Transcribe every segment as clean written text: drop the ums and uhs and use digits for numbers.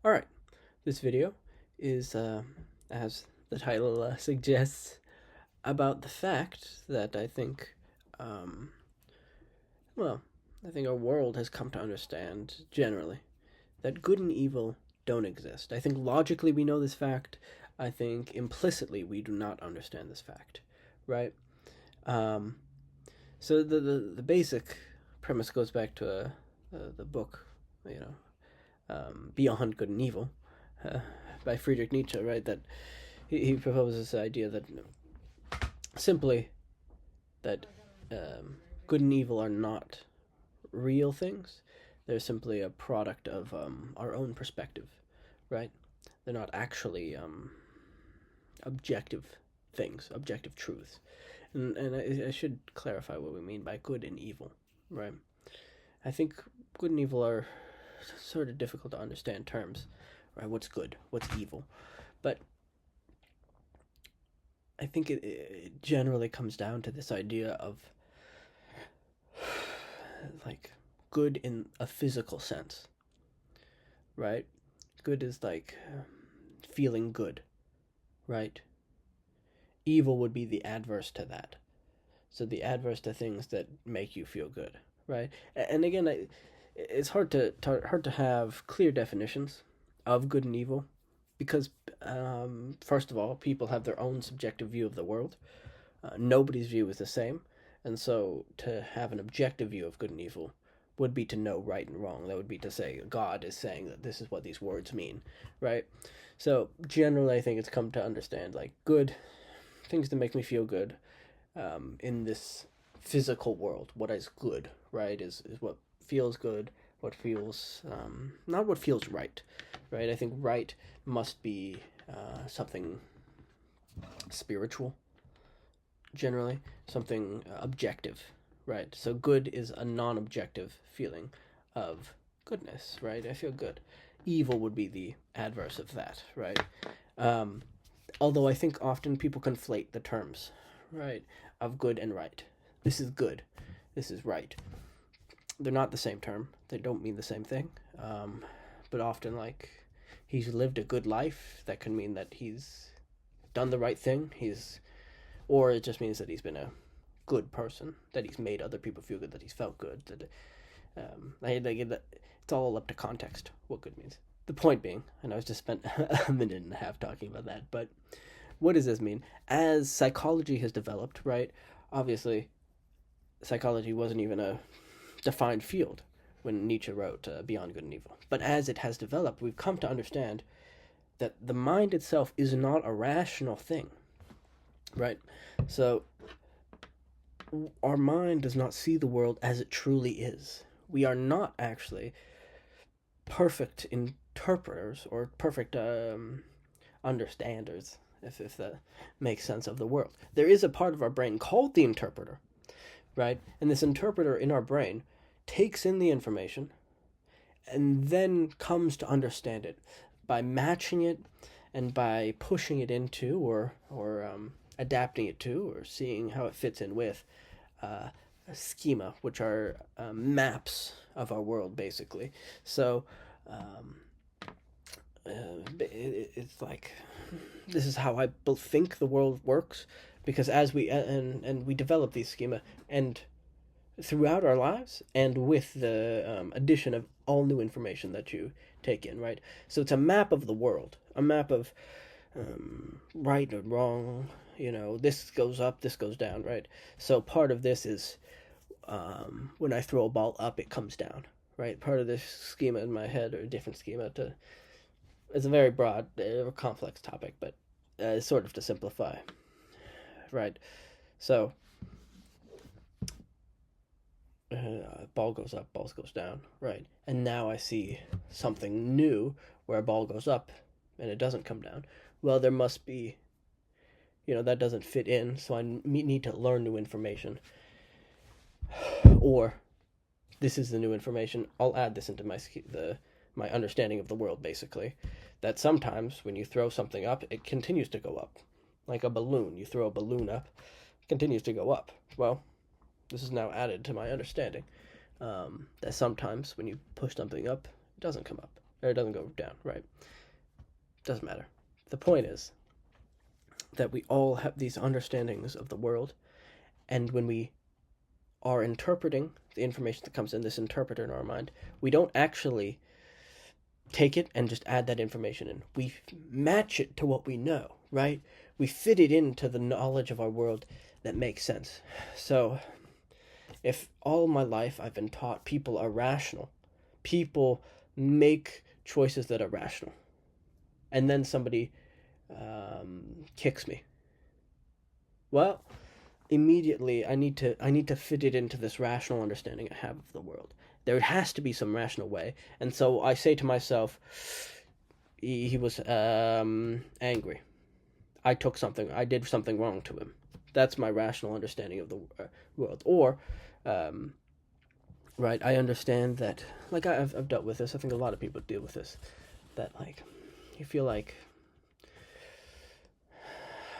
Alright, this video is, as the title suggests, about the fact that um, well, I think our world has come to understand, generally, that good and evil don't exist. I think logically we know this fact. I think implicitly we do not understand this fact, right? Um, so the basic premise goes back to the book, you Beyond Good and Evil, uh, by Friedrich Nietzsche, right? That he proposes this idea that simply that good and evil are not real things. They're simply a product of our own perspective, right? They're not actually objective things, objective truths. And I should clarify what we mean by good and evil, right? I think good and evil are sort of difficult to understand terms, right? What's good? What's evil? But I think it generally comes down to this idea of like good in a physical sense, right? Good is like feeling good, right? Evil would be the adverse to that. So the adverse to things that make you feel good, right? And again, it's hard to have clear definitions of good and evil because first of all, people have their own subjective view of the world. Nobody's view is the same, and so to have an objective view of good and evil would be to know right and wrong. That would be to say God is saying that this is what these words mean, right? So generally, I think it's come to understand like good things that make me feel good in this physical world. What is good, right? Is what feels good. What feels not what feels right, right? I think right must be something spiritual, generally something objective, right? So good is a non-objective feeling of goodness, right? I feel good. Evil would be the adverse of that, right? Um, Although I think often people conflate the terms, right, of good and right. This is good. This is right. They're not the same term. They don't mean the same thing. But often, like, he's lived a good life. That can mean that he's done the right thing. Or it just means that he's been a good person. That he's made other people feel good. That he's felt good. That it's all up to context what good means. The point being, and I was just spent a minute and a half talking about that, but what does this mean? As psychology has developed, right? Obviously, psychology wasn't even a defined field when Nietzsche wrote Beyond Good and Evil. But as it has developed, we've come to understand that the mind itself is not a rational thing, right? So our mind does not see the world as it truly is. We are not actually perfect interpreters or perfect understanders, if that makes sense of the world. There is a part of our brain called the interpreter, right? And this interpreter in our brain takes in the information and then comes to understand it by matching it and by pushing it into or adapting it to or seeing how it fits in with a schema, which are maps of our world, basically. So it's like this is how I think the world works, because as we develop these schema and throughout our lives and with the addition of all new information that you take in, right? So it's a map of the world, a map of right and wrong. This goes up, this goes down, right? So part of this is when I throw a ball up, it comes down, right? Part of this schema in my head, or a different schema to. It's a very broad, complex topic, but sort of to simplify, right? So, ball goes up, ball goes down, right? And now I see something new where a ball goes up and it doesn't come down. Well, there must be, that doesn't fit in, so I need to learn new information. Or, this is the new information. I'll add this into my understanding of the world, basically. That sometimes when you throw something up, it continues to go up. Like a balloon. You throw a balloon up, it continues to go up. Well, this is now added to my understanding. That sometimes when you push something up, it doesn't come up. or it doesn't go down, right? Doesn't matter. The point is that we all have these understandings of the world, and when we are interpreting the information that comes in, this interpreter in our mind, we don't actually take it and just add that information in. We match it to what we know, right? We fit it into the knowledge of our world that makes sense. So, if all my life I've been taught people are rational, people make choices that are rational, and then somebody kicks me, well, immediately I need to fit it into this rational understanding I have of the world. There has to be some rational way, and so I say to myself, he was angry. I did something wrong to him. That's my rational understanding of the world. Or, right, I understand that, like I've dealt with this. I think a lot of people deal with this. That like, you feel like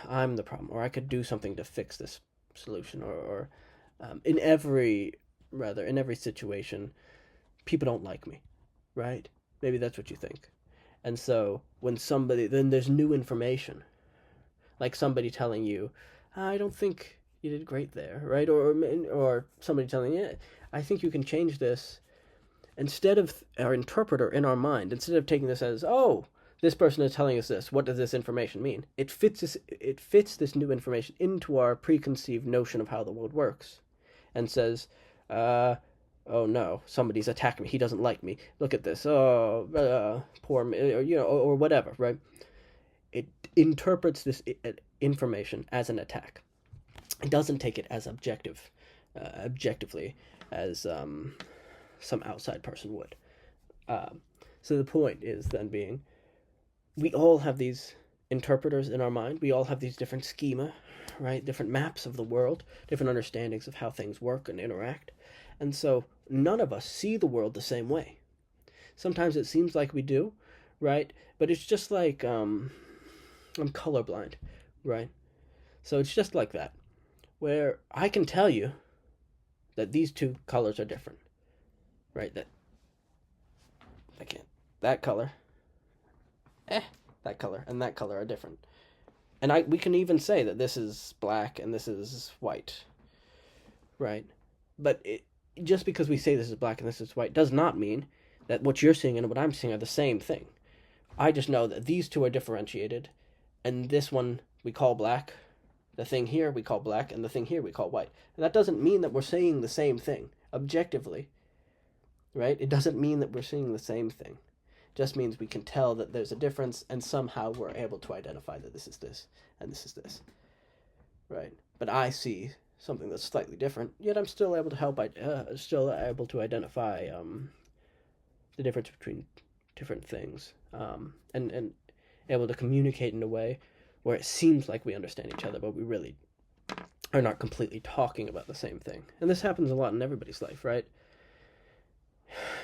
I'm the problem, or I could do something to fix this solution, or in every situation, people don't like me, right? Maybe that's what you think. And so then there's new information, like somebody telling you, I don't think you did great there, right? Or somebody telling you, I think you can change this. Instead of our interpreter in our mind, instead of taking this as, oh, this person is telling us this, what does this information mean? It fits this new information into our preconceived notion of how the world works, and says, oh no, somebody's attacking me. He doesn't like me. Look at this. Oh, poor me, or whatever, right? It interprets this information as an attack. It doesn't take it as objectively, as some outside person would. So the point is then being, we all have these interpreters in our mind. We all have these different schema, right? Different maps of the world, different understandings of how things work and interact. And so none of us see the world the same way. Sometimes it seems like we do, right? But it's just like, I'm colorblind, right? So it's just like that, where I can tell you that these two colors are different, right? That color, that color and that color are different. And we can even say that this is black and this is white, right? But just because we say this is black and this is white does not mean that what you're seeing and what I'm seeing are the same thing. I just know that these two are differentiated, and this one we call black, the thing here we call black, and the thing here we call white. And that doesn't mean that we're saying the same thing objectively, right? It doesn't mean that we're seeing the same thing. It just means we can tell that there's a difference, and somehow we're able to identify that this is this and this is this, right? But I see something that's slightly different, yet I'm still able to identify the difference between different things, and able to communicate in a way where it seems like we understand each other, but we really are not completely talking about the same thing. And this happens a lot in everybody's life, right?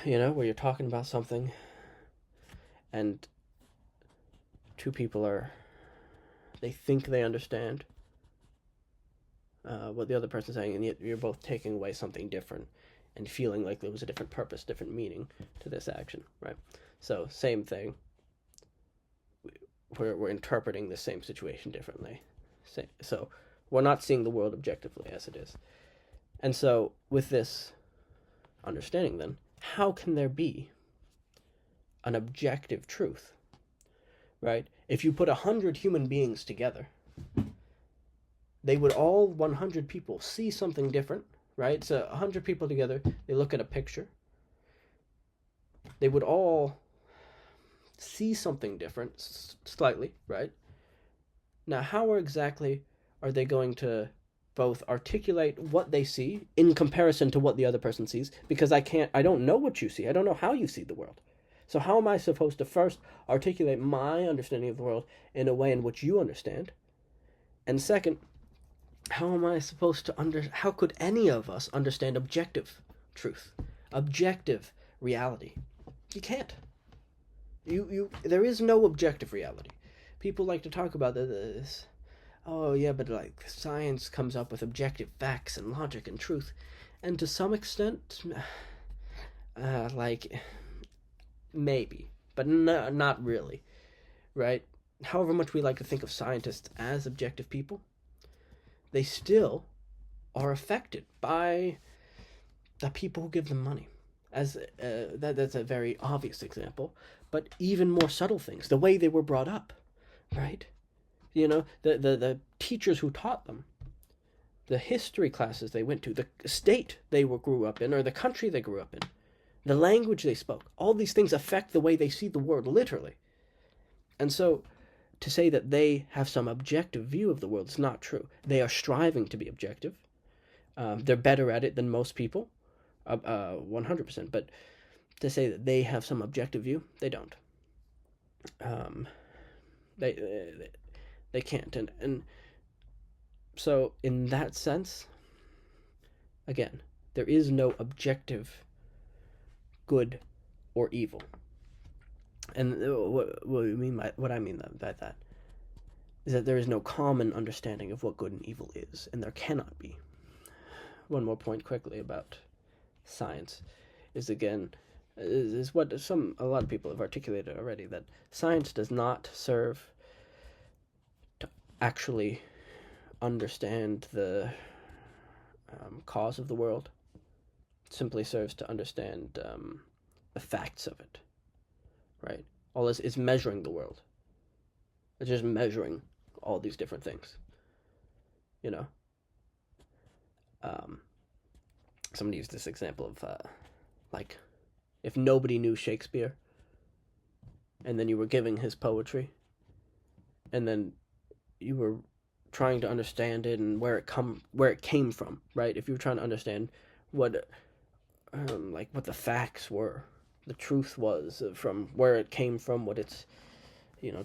Where you're talking about something and two people they think they understand what the other person's saying, and yet you're both taking away something different and feeling like there was a different purpose, different meaning to this action, right? So, same thing. We're interpreting the same situation differently. So, we're not seeing the world objectively as it is. And so, with this understanding then, how can there be an objective truth, right? If you put 100 human beings together, they would all 100 people see something different, right? So 100 people together, they look at a picture. They would all see something different, slightly, right? Now, how exactly are they going to both articulate what they see in comparison to what the other person sees? Because I don't know what you see. I don't know how you see the world. So how am I supposed to first articulate my understanding of the world in a way in which you understand? And second, how am I supposed to how could any of us understand objective truth, objective reality? You can't. There is no objective reality. People like to talk about this. Oh yeah, but like science comes up with objective facts and logic and truth, and to some extent, like maybe, but not really, right? However much we like to think of scientists as objective people, they still are affected by the people who give them money. As that's a very obvious example, but even more subtle things, the way they were brought up, right? The teachers who taught them, the history classes they went to, the state they grew up in, or the country they grew up in, the language they spoke. All these things affect the way they see the world, literally. And so, to say that they have some objective view of the world is not true. They are striving to be objective. They're better at it than most people, 100%. But to say that they have some objective view, they don't. They can't. And so, in that sense, again, there is no objective good or evil. And what I mean by that is that there is no common understanding of what good and evil is, and there cannot be. One more point quickly about science is what a lot of people have articulated already, that science does not serve to actually understand the cause of the world. It simply serves to understand the facts of it, right? All this is measuring the world. It's just measuring all these different things, Somebody used this example of, like, if nobody knew Shakespeare, and then you were giving his poetry, and then you were trying to understand it and where it came from, right? If you were trying to understand what the facts were, the truth was, from where it came from, what its,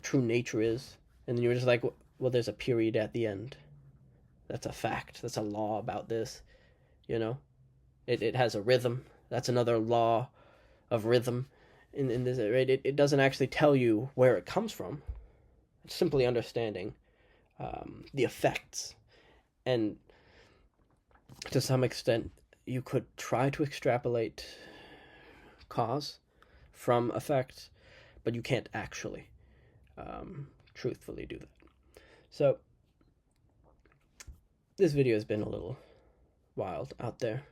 true nature is, and then you were just like, well, there's a period at the end. That's a fact. That's a law about this, It has a rhythm. That's another law of rhythm in this, right? It doesn't actually tell you where it comes from. It's simply understanding the effects. And to some extent, you could try to extrapolate cause from effect, but you can't actually truthfully do that. So this video has been a little wild out there.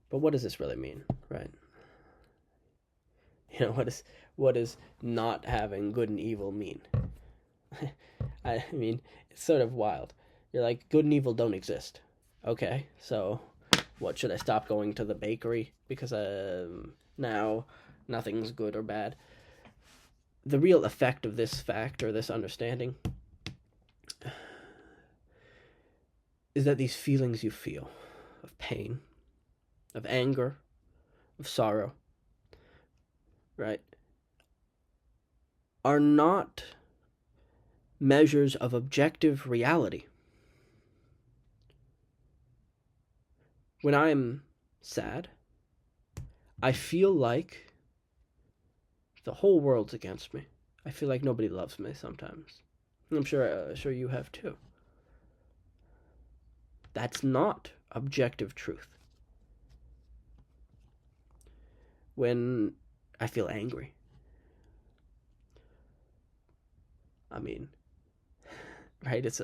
But what does this really mean, right? What does not having good and evil mean? I mean, it's sort of wild. You're like, good and evil don't exist. Okay, so what, should I stop going to the bakery because now nothing's good or bad? The real effect of this fact or this understanding is that these feelings you feel of pain, of anger, of sorrow, right, are not measures of objective reality. When I'm sad, I feel like the whole world's against me. I feel like nobody loves me sometimes. I'm sure you have too. That's not objective truth. When I feel angry, I mean, right? It's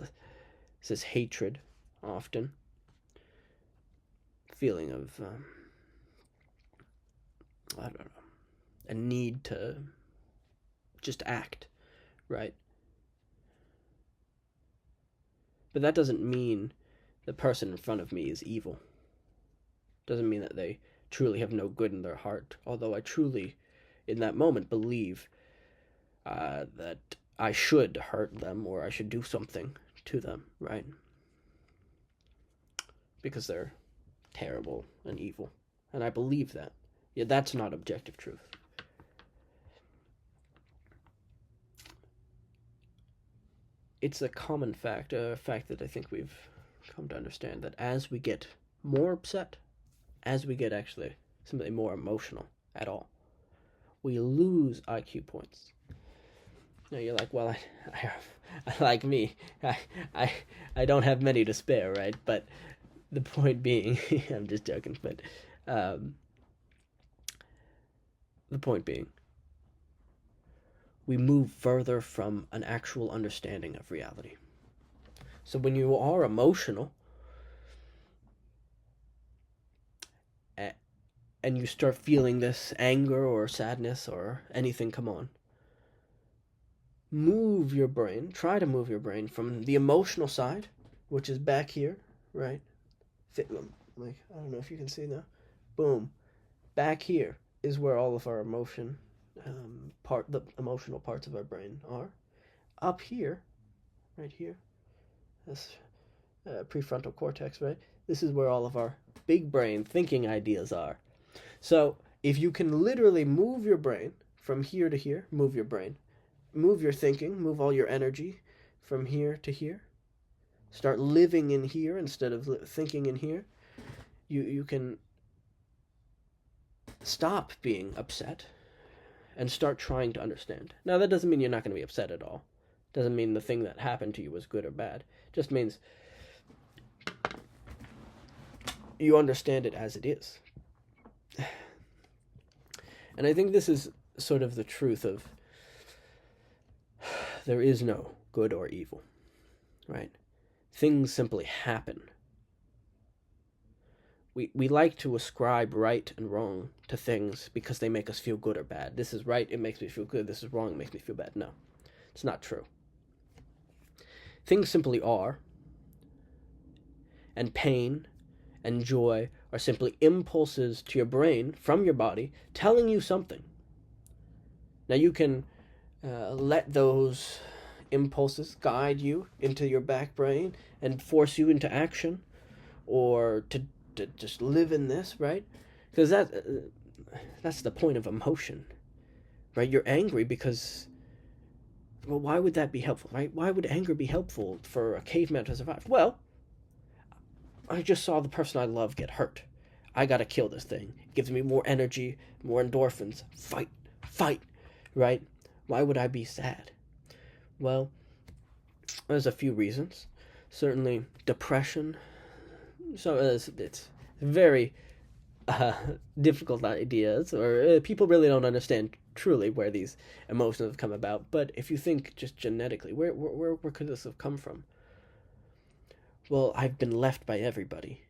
this hatred, often feeling of I don't know, a need to just act, right? But that doesn't mean the person in front of me is evil. Doesn't mean that they truly have no good in their heart. Although I truly, in that moment, believe that I should hurt them or I should do something to them, right? Because they're terrible and evil. And I believe that. Yeah, that's not objective truth. It's a common fact, a fact that I think we've come to understand, that as we get more upset, as we get actually simply more emotional at all, we lose IQ points. Now you're like, well, I like me, I don't have many to spare, right? But the point being, I'm just joking, but The point being, we move further from an actual understanding of reality. So when you are emotional and you start feeling this anger or sadness or anything come on, try to move your brain from the emotional side, which is back here, right? Like, I don't know if you can see now. Boom. Back here is where all of our the emotional parts of our brain are. Up here, right here, this prefrontal cortex, right? This is where all of our big brain thinking ideas are. So if you can literally move your brain from here to here, move your brain, move your thinking, move all your energy from here to here, start living in here instead of thinking in here, you can stop being upset and start trying to understand. Now, that doesn't mean you're not going to be upset at all. Doesn't mean the thing that happened to you was good or bad. Just means you understand it as it is. And I think this is sort of the truth of there is no good or evil, right? Things simply happen. We like to ascribe right and wrong to things because they make us feel good or bad. This is right, it makes me feel good. This is wrong, it makes me feel bad. No, it's not true. Things simply are, and pain and joy are simply impulses to your brain from your body telling you something. Now you can let those impulses guide you into your back brain and force you into action, or to just live in this, right? Because that's the point of emotion, right? You're angry because, well, why would that be helpful, right? Why would anger be helpful for a caveman to survive? Well, I just saw the person I love get hurt. I gotta kill this thing. It gives me more energy, more endorphins. Fight, right? Why would I be sad? Well, there's a few reasons. Certainly depression. So it's very difficult ideas, or people really don't understand truly where these emotions have come about. But if you think just genetically, where could this have come from? Well, I've been left by everybody.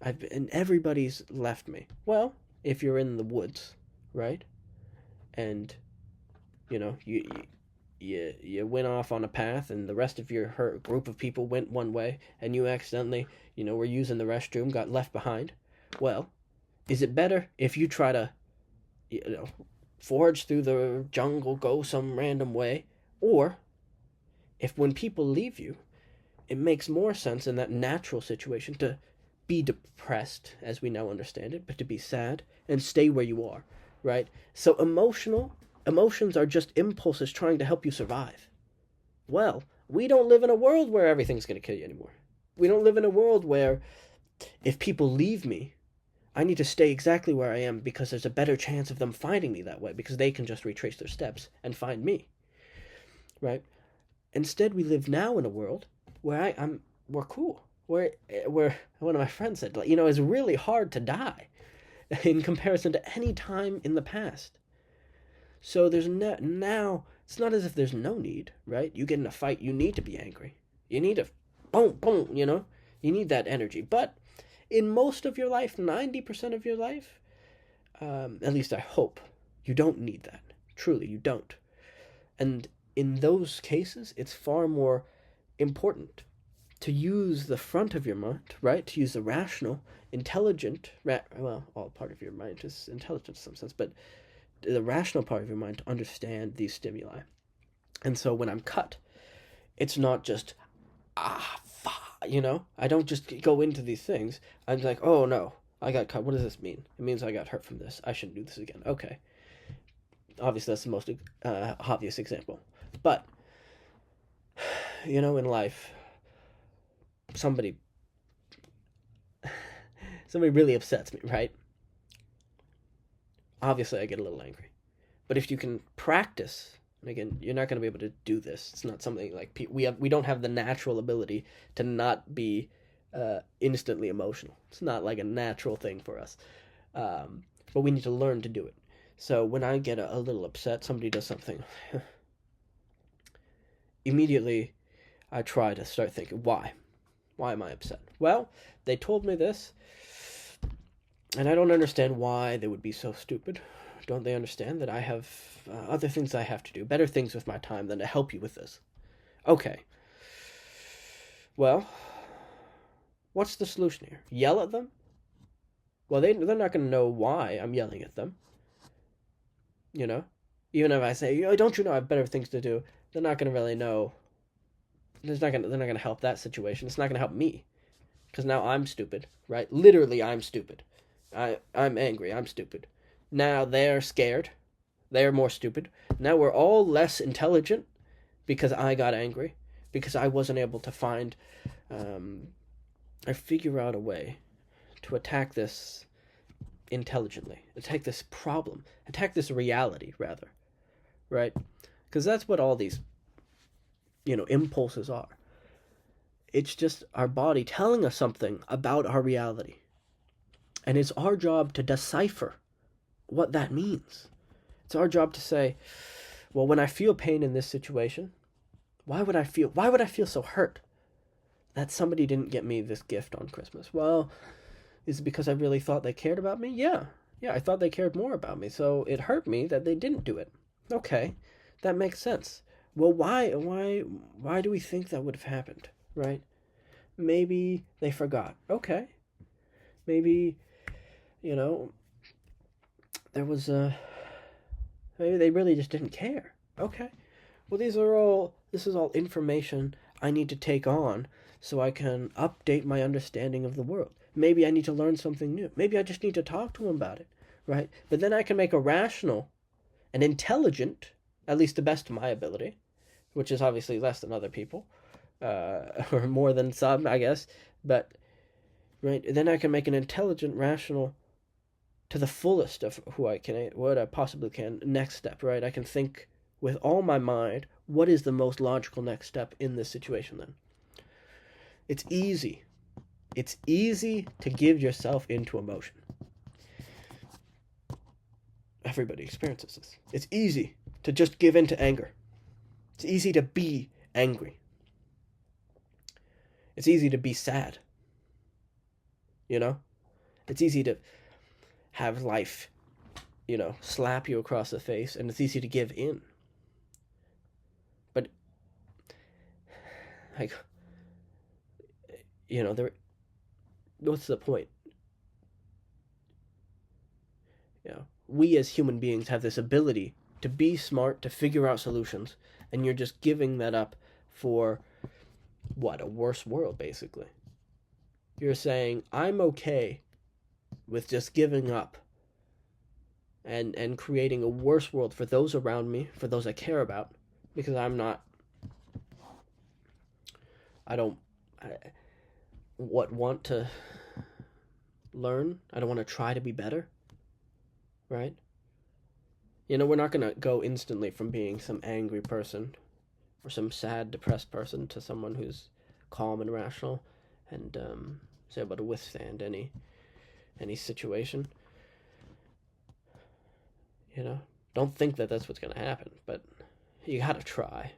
And everybody's left me. Well, if you're in the woods, right? And you went off on a path, and the rest of your group of people went one way, and you accidentally, were using the restroom, got left behind. Well, is it better if you try to, forge through the jungle, go some random way, or if when people leave you, it makes more sense in that natural situation to be depressed, as we now understand it, but to be sad and stay where you are, right? So emotions are just impulses trying to help you survive. Well, we don't live in a world where everything's going to kill you anymore. We don't live in a world where if people leave me, I need to stay exactly where I am because there's a better chance of them finding me that way, because they can just retrace their steps and find me, right? Instead, we live now in a world where we're cool. Where one of my friends said, it's really hard to die in comparison to any time in the past. So there's now, it's not as if there's no need, right? You get in a fight, you need to be angry. You need to, boom, boom, you need that energy. But in most of your life, 90% of your life, at least I hope, you don't need that. Truly, you don't. And in those cases, it's far more important to use the front of your mind, right? To use the rational, intelligent, all part of your mind is intelligent in some sense, but the rational part of your mind to understand these stimuli. And so when I'm cut, it's not just, I don't just go into these things. I'm like, oh no, I got cut. What does this mean? It means I got hurt from this. I shouldn't do this again. Okay. Obviously, that's the most obvious example. But, in life, somebody really upsets me, right? Obviously, I get a little angry. But if you can practice, and again, you're not going to be able to do this. It's not something like we don't have the natural ability to not be instantly emotional. It's not like a natural thing for us. But we need to learn to do it. So when I get a little upset, somebody does something, immediately I try to start thinking, why? Why am I upset? Well, they told me this, and I don't understand why they would be so stupid. Don't they understand that I have other things I have to do, better things with my time than to help you with this? Okay. Well, what's the solution here? Yell at them? Well, they're not going to know why I'm yelling at them. You know? Even if I say, oh, don't you know I have better things to do, they're not going to really know. They're not going to help that situation. It's not going to help me. Because now I'm stupid, right? Literally, I'm stupid. I'm angry. I'm stupid. Now they're scared. They're more stupid. Now we're all less intelligent because I got angry. Because I wasn't able to find or figure out a way to attack this intelligently. Attack this problem. Attack this reality, rather. Right? Because that's what all these, impulses are. It's just our body telling us something about our reality. And it's our job to decipher what that means. It's our job to say, well, when I feel pain in this situation, why would I feel so hurt that somebody didn't get me this gift on Christmas? Well, is it because I really thought they cared about me? Yeah, I thought they cared more about me, so it hurt me that they didn't do it. Okay, that makes sense. Well, why do we think that would have happened, right? Maybe they forgot. Okay. Maybe, there was maybe they really just didn't care. Okay. Well, this is all information I need to take on so I can update my understanding of the world. Maybe I need to learn something new. Maybe I just need to talk to them about it, right? But then I can make a rational and intelligent, at least the best of my ability, which is obviously less than other people, or more than some, I guess. But right then, I can make an intelligent, rational, to the fullest of what I possibly can. Next step, right? I can think with all my mind. What is the most logical next step in this situation? Then it's easy. It's easy to give yourself into emotion. Everybody experiences this. It's easy to just give in to anger. It's easy to be angry. It's easy to be sad. It's easy to have life, slap you across the face, and it's easy to give in. But, what's the point? We as human beings have this ability to be smart, to figure out solutions, and you're just giving that up for, a worse world, basically. You're saying, I'm okay with just giving up and creating a worse world for those around me, for those I care about, because I want to learn. I don't want to try to be better, right? We're not going to go instantly from being some angry person or some sad, depressed person to someone who's calm and rational and is able to withstand any situation. Don't think that that's what's going to happen, but you got to try.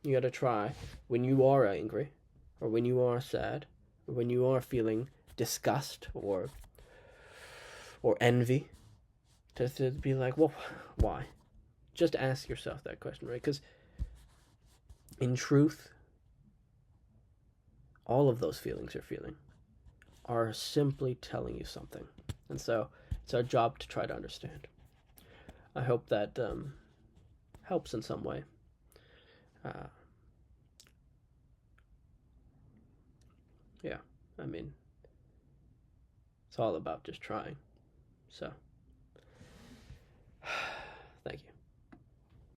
You got to try when you are angry or when you are sad or when you are feeling disgust or envy to be like, well, why? Just ask yourself that question, right? Because in truth, all of those feelings you're feeling are simply telling you something. And so it's our job to try to understand. I hope that helps in some way. Yeah, I mean, it's all about just trying. So